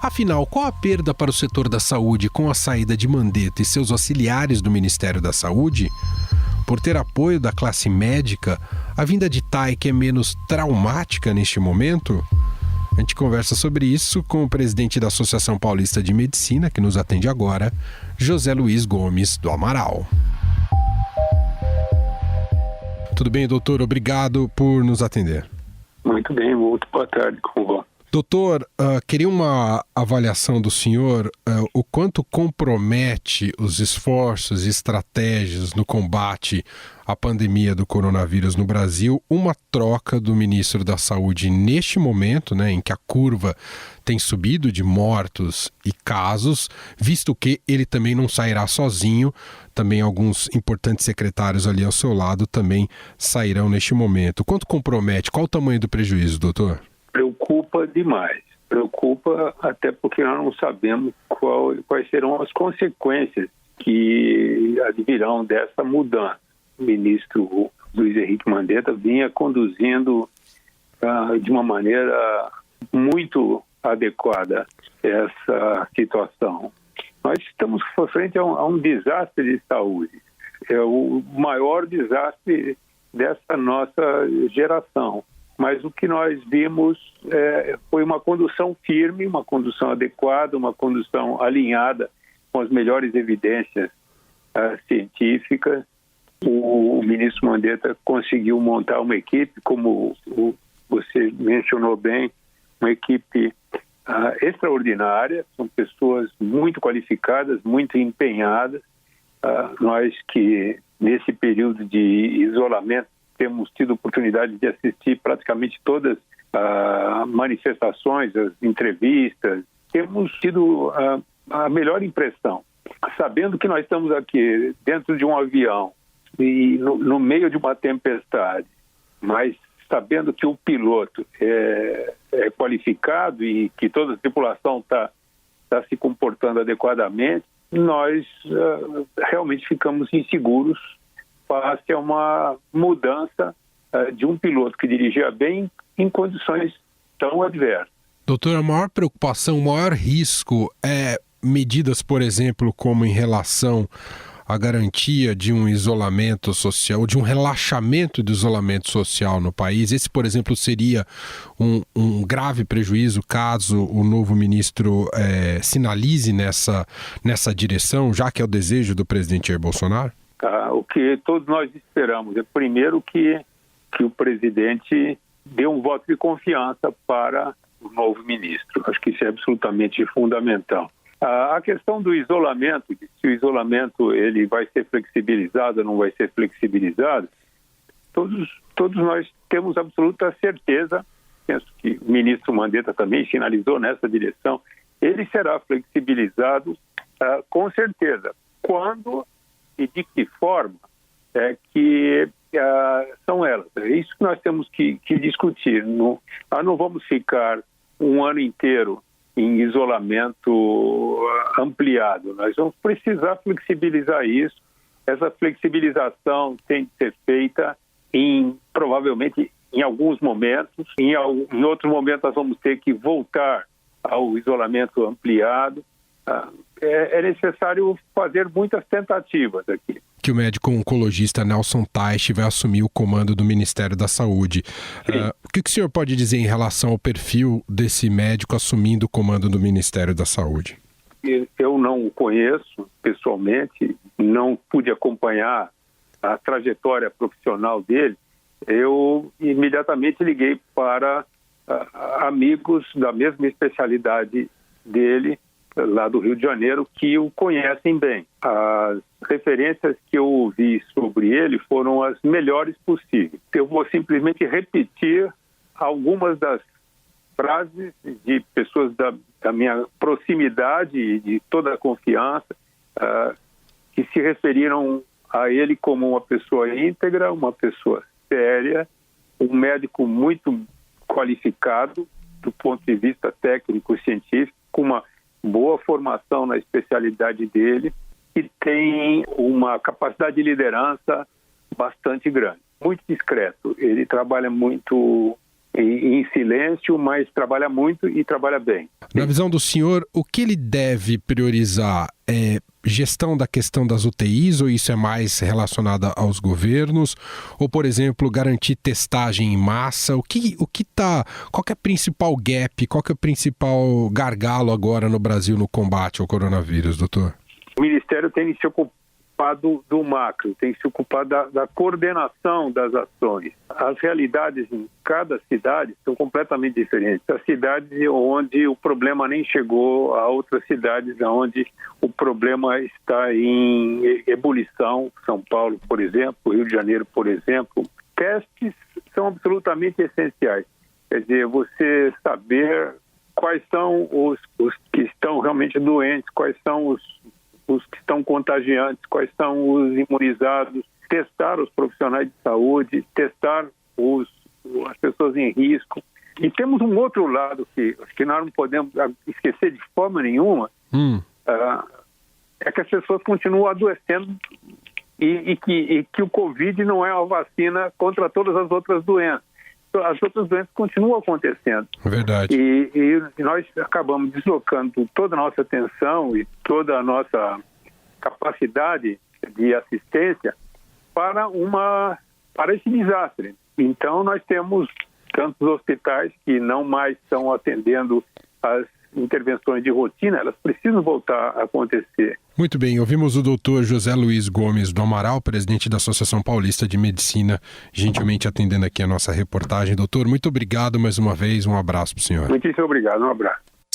Afinal, qual a perda para o setor da saúde com a saída de Mandetta e seus auxiliares do Ministério da Saúde? Por ter apoio da classe médica, a vinda de Taik é menos traumática neste momento? A gente conversa sobre isso com o presidente da Associação Paulista de Medicina, que nos atende agora, José Luiz Gomes do Amaral. Tudo bem, doutor? Obrigado por nos atender. Muito bem, muito boa tarde, como vão? Doutor, queria uma avaliação do senhor, o quanto compromete os esforços e estratégias no combate à pandemia do coronavírus no Brasil uma troca do ministro da Saúde neste momento, né, em que a curva tem subido de mortos e casos, visto que ele também não sairá sozinho, também alguns importantes secretários ali ao seu lado também sairão neste momento. Quanto compromete? Qual o tamanho do prejuízo, doutor? Preocupa demais. Preocupa até porque nós não sabemos quais serão as consequências que advirão dessa mudança. O ministro Luiz Henrique Mandetta vinha conduzindo de uma maneira muito adequada essa situação. Nós estamos frente a um desastre de saúde. É o maior desastre dessa nossa geração. Mas o que nós vimos foi uma condução firme, uma condução adequada, uma condução alinhada com as melhores evidências científicas. O ministro Mandetta conseguiu montar uma equipe, como você mencionou bem, uma equipe extraordinária, são pessoas muito qualificadas, muito empenhadas. Nós que nesse período de isolamento temos tido oportunidade de assistir praticamente todas as manifestações, as entrevistas. Temos tido a melhor impressão, sabendo que nós estamos aqui dentro de um avião e no meio de uma tempestade, mas sabendo que o piloto é qualificado e que toda a tripulação está se comportando adequadamente, nós realmente ficamos inseguros face a uma mudança de um piloto que dirigia bem em condições tão adversas. Doutor, a maior preocupação, o maior risco é medidas, por exemplo, como em relação à garantia de um isolamento social, de um relaxamento do isolamento social no país. Esse, por exemplo, seria um grave prejuízo caso o novo ministro sinalize nessa direção, já que é o desejo do presidente Jair Bolsonaro? O que todos nós esperamos é, primeiro, que o presidente dê um voto de confiança para o novo ministro. Acho que isso é absolutamente fundamental. A questão do isolamento, se o isolamento ele vai ser flexibilizado ou não vai ser flexibilizado, todos nós temos absoluta certeza, penso que o ministro Mandetta também sinalizou nessa direção, ele será flexibilizado com certeza. Quando e de que forma que são elas. É isso que nós temos que discutir. Não vamos ficar um ano inteiro em isolamento ampliado. Nós vamos precisar flexibilizar isso. Essa flexibilização tem que ser feita provavelmente em alguns momentos. Em outros momentos nós vamos ter que voltar ao isolamento ampliado. É necessário fazer muitas tentativas aqui. Que o médico oncologista Nelson Teich vai assumir o comando do Ministério da Saúde. O que o senhor pode dizer em relação ao perfil desse médico assumindo o comando do Ministério da Saúde? Eu não o conheço pessoalmente, não pude acompanhar a trajetória profissional dele. Eu imediatamente liguei para amigos da mesma especialidade dele, lá do Rio de Janeiro, que o conhecem bem. As referências que eu ouvi sobre ele foram as melhores possíveis. Eu vou simplesmente repetir algumas das frases de pessoas da minha proximidade e de toda a confiança, que se referiram a ele como uma pessoa íntegra, uma pessoa séria, um médico muito qualificado do ponto de vista técnico-científico, com uma boa formação na especialidade dele e tem uma capacidade de liderança bastante grande. Muito discreto, ele trabalha muito em silêncio, mas trabalha muito e trabalha bem. Na visão do senhor, o que ele deve priorizar? Gestão da questão das UTIs, ou isso é mais relacionado aos governos? Ou, por exemplo, garantir testagem em massa? Qual que é o principal gap, qual que é o principal gargalo agora no Brasil no combate ao coronavírus, doutor? O Ministério tem se ocupado do macro, tem se ocupado da coordenação das ações. As realidades em cada cidade são completamente diferentes. As cidades onde o problema nem chegou, a outras cidades onde o problema está em ebulição, São Paulo, por exemplo, Rio de Janeiro, por exemplo. Testes são absolutamente essenciais. Quer dizer, você saber quais são os que estão realmente doentes, quais são os que estão contagiantes, quais são os imunizados, testar os profissionais de saúde, testar as pessoas em risco. E temos um outro lado que acho que nós não podemos esquecer de forma nenhuma, é que as pessoas continuam adoecendo e que o Covid não é uma vacina contra todas as outras doenças. As outras doenças continuam acontecendo. Verdade. E nós acabamos deslocando toda a nossa atenção e toda a nossa capacidade de assistência para esse desastre. Então, nós temos tantos hospitais que não mais estão atendendo as intervenções de rotina, elas precisam voltar a acontecer. Muito bem, ouvimos o doutor José Luiz Gomes do Amaral, presidente da Associação Paulista de Medicina, gentilmente atendendo aqui a nossa reportagem. Doutor, muito obrigado mais uma vez, um abraço para o senhor. Muitíssimo obrigado, um abraço.